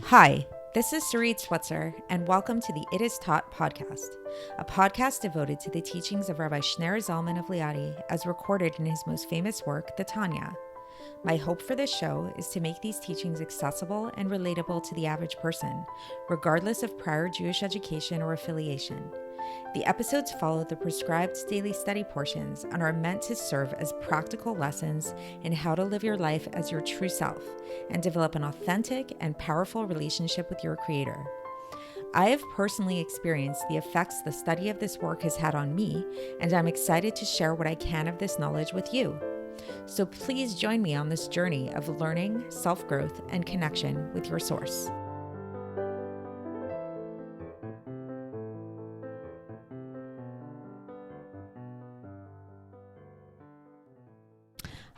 Hi, this is Sarit Switzer, and welcome to the It Is Taught podcast, a podcast devoted to the teachings of Rabbi Shneur Zalman of Liadi as recorded in his most famous work, the Tanya. My hope for this show is to make these teachings accessible and relatable to the average person, regardless of prior Jewish education or affiliation. The episodes follow the prescribed daily study portions and are meant to serve as practical lessons in how to live your life as your true self and develop an authentic and powerful relationship with your Creator. I have personally experienced the effects the study of this work has had on me, and I'm excited to share what I can of this knowledge with you. So please join me on this journey of learning, self-growth, and connection with your source.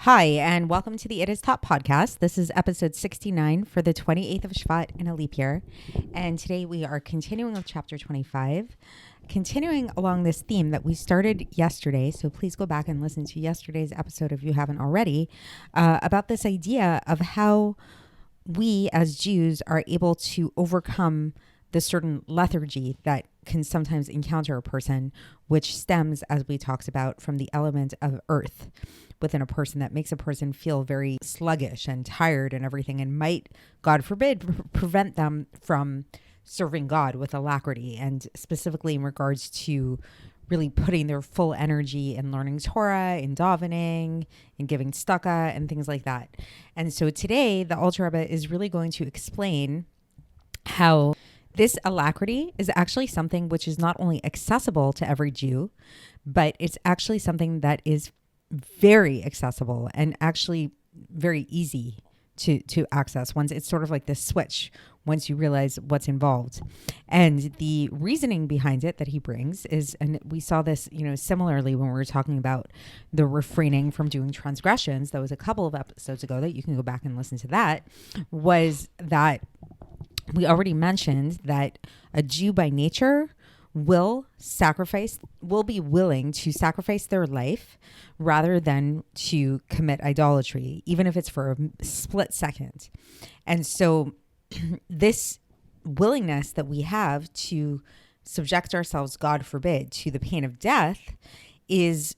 Hi, and welcome to the It Is Taught podcast. This is episode 69 for the 28th of Shevat in a leap year. And today we are continuing with chapter 25, continuing along this theme that we started yesterday. So please go back and listen to yesterday's episode if you haven't already, about this idea of how we as Jews are able to overcome the certain lethargy that can sometimes encounter a person, which stems, as we talked about, from the element of earth within a person that makes a person feel very sluggish and tired and everything, and might, God forbid, prevent them from serving God with alacrity, and specifically in regards to really putting their full energy in learning Torah, in davening, in giving tzedakah, and things like that. And so today, the Alter Rebbe is really going to explain how this alacrity is actually something which is not only accessible to every Jew, but it's actually something that is very accessible and actually very easy to access. Once it's sort of like this switch, once you realize what's involved. And the reasoning behind it that he brings is, and we saw this, similarly when we were talking about the refraining from doing transgressions, that was a couple of episodes ago that you can go back and listen to that, was that we already mentioned that a Jew by nature will be willing to sacrifice their life rather than to commit idolatry, even if it's for a split second. And so this willingness that we have to subject ourselves, God forbid, to the pain of death is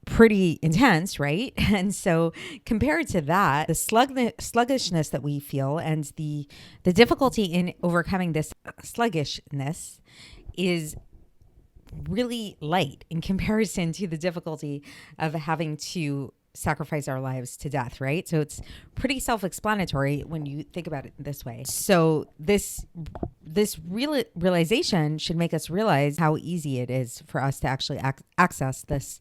pretty intense, right? And so compared to that, the sluggishness that we feel and the difficulty in overcoming this sluggishness is really light in comparison to the difficulty of having to sacrifice our lives to death, right? So it's pretty self-explanatory when you think about it this way. So this realization should make us realize how easy it is for us to actually access this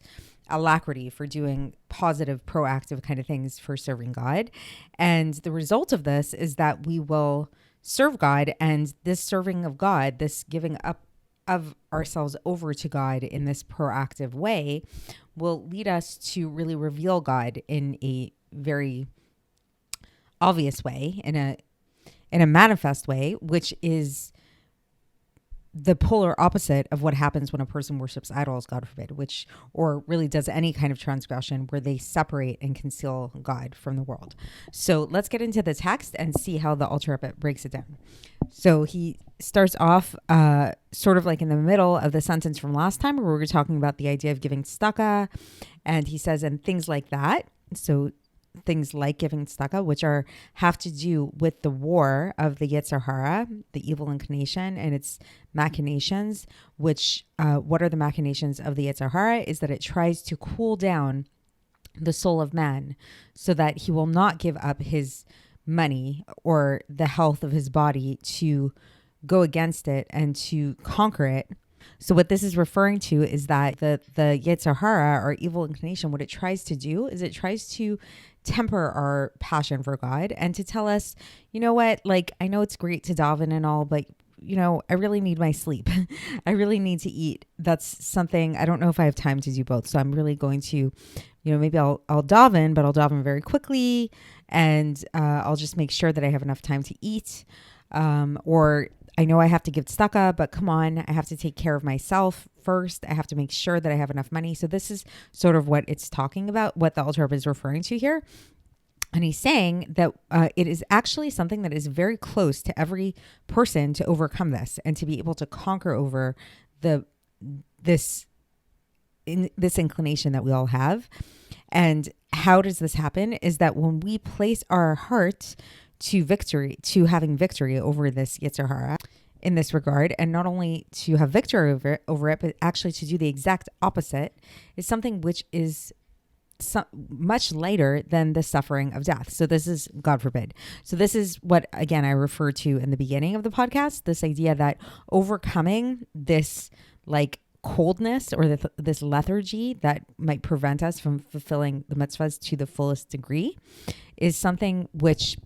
alacrity for doing positive, proactive kind of things for serving God. And the result of this is that we will serve God, and this serving of God, this giving up of ourselves over to God in this proactive way will lead us to really reveal God in a very obvious way, in a manifest way, which is the polar opposite of what happens when a person worships idols, God forbid, or really does any kind of transgression where they separate and conceal God from the world. So let's get into the text and see how the Alter Rebbe breaks it down. So he starts off sort of like in the middle of the sentence from last time where we were talking about the idea of giving tzedakah, and he says, and things like that. So things like giving tzedakah, which have to do with the war of the Yetzer Hara, the evil inclination, and its machinations, which, what are the machinations of the Yetzer Hara is that it tries to cool down the soul of man so that he will not give up his money or the health of his body to go against it and to conquer it. So what this is referring to is that the Yetzer Hara, or evil inclination, what it tries to do is it tries to temper our passion for God and to tell us, you know what, like, I know it's great to daven and all, but I really need my sleep. I really need to eat. That's something, I don't know if I have time to do both. So I'm really going to, maybe I'll daven, but I'll daven very quickly, and I'll just make sure that I have enough time to eat. Or I know I have to give tzedakah, but come on, I have to take care of myself first. I have to make sure that I have enough money. So this is sort of what it's talking about, what the Alter Rebbe is referring to here. And he's saying that it is actually something that is very close to every person to overcome this and to be able to conquer over this inclination that we all have. And how does this happen? Is that when we place our heart to having victory over this Yetzer Hara in this regard, and not only to have victory over it, but actually to do the exact opposite, is something which is much lighter than the suffering of death. So this is, God forbid. So this is what, again, I referred to in the beginning of the podcast, this idea that overcoming this like coldness or this lethargy that might prevent us from fulfilling the mitzvahs to the fullest degree is something which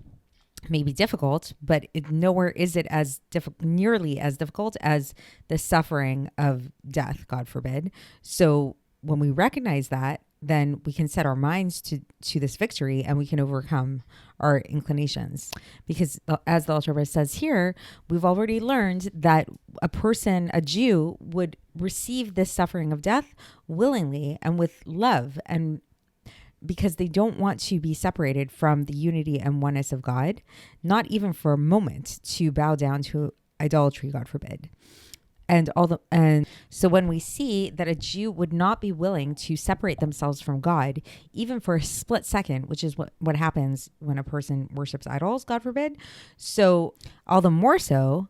may be difficult, but nowhere is it as nearly as difficult as the suffering of death, God forbid. So when we recognize that, then we can set our minds to this victory and we can overcome our inclinations. Because as the Alter Rebbe says here, we've already learned that a Jew, would receive this suffering of death willingly and with love, and because they don't want to be separated from the unity and oneness of God, not even for a moment to bow down to idolatry, God forbid. And so when we see that a Jew would not be willing to separate themselves from God, even for a split second, which is what happens when a person worships idols, God forbid. So all the more so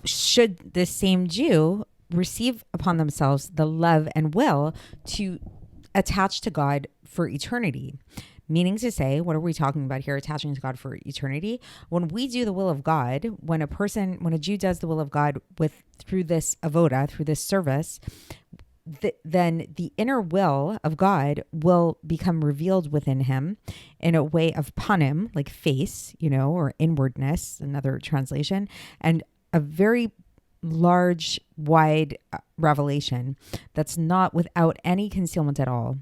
should this same Jew receive upon themselves the love and will to attach to God for eternity. Meaning to say, what are we talking about here? Attaching to God for eternity. When we do the will of God, when a Jew does the will of God through this avoda, through this service, then the inner will of God will become revealed within him in a way of panim, like face, or inwardness, another translation, and a very large, wide revelation that's not without any concealment at all.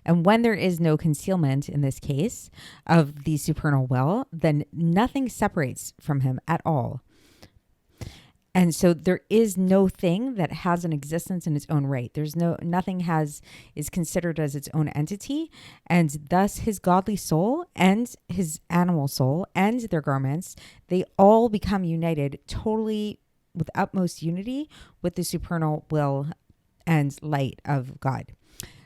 And when there is no concealment in this case of the supernal will, then nothing separates from him at all. And so there is no thing that has an existence in its own right. Nothing is considered as its own entity. And thus his godly soul and his animal soul and their garments, they all become united totally with utmost unity with the supernal will and light of God.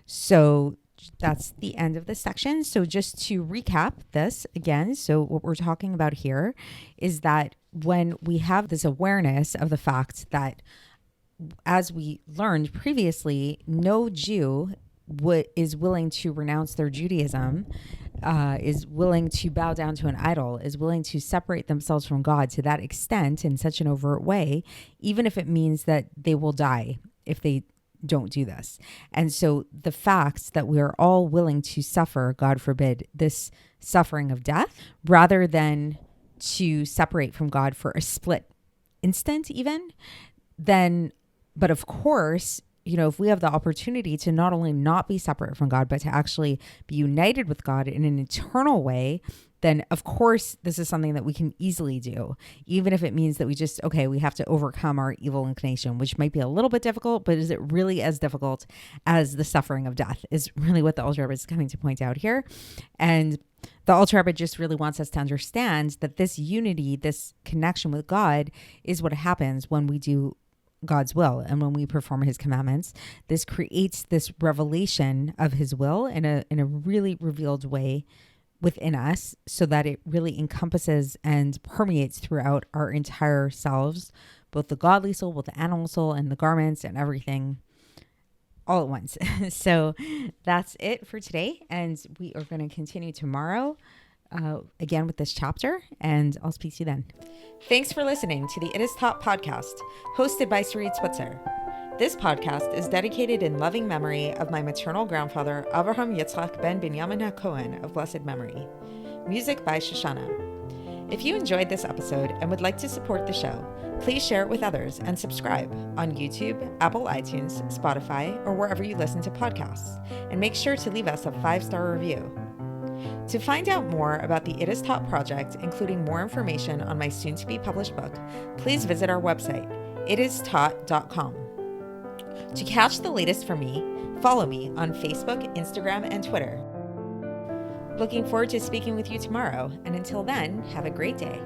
So that's the end of this section. So just to recap this again, so what we're talking about here is that when we have this awareness of the fact that, as we learned previously, no Jew is willing to renounce their Judaism, is willing to bow down to an idol, is willing to separate themselves from God to that extent in such an overt way, even if it means that they will die if they don't do this. And so the fact that we are all willing to suffer, God forbid, this suffering of death, rather than to separate from God for a split instant even, then, but of course, if we have the opportunity to not only not be separate from God, but to actually be united with God in an eternal way, then of course, this is something that we can easily do, even if it means that we have to overcome our evil inclination, which might be a little bit difficult, but is it really as difficult as the suffering of death is really what the Alter Rebbe is coming to point out here. And the Alter Rebbe just really wants us to understand that this unity, this connection with God is what happens when we do God's will and when we perform his commandments. This creates this revelation of his will in a really revealed way within us, so that it really encompasses and permeates throughout our entire selves, both the godly soul, both the animal soul, and the garments and everything all at once. So that's it for today. And we are going to continue tomorrow again with this chapter, and I'll speak to you then. Thanks for listening to the It Is Taught podcast, hosted by Sarit Switzer. This podcast is dedicated in loving memory of my maternal grandfather, Avraham Yitzchak ben Binyamin HaKohen of blessed memory. Music by Shoshana. If you enjoyed this episode and would like to support the show, please share it with others and subscribe on YouTube, Apple iTunes, Spotify, or wherever you listen to podcasts. And make sure to leave us a 5-star review. To find out more about the It Is Taught project, including more information on my soon-to-be published book, please visit our website, itistaught.com. To catch the latest from me, follow me on Facebook, Instagram, and Twitter. Looking forward to speaking with you tomorrow. And until then, have a great day.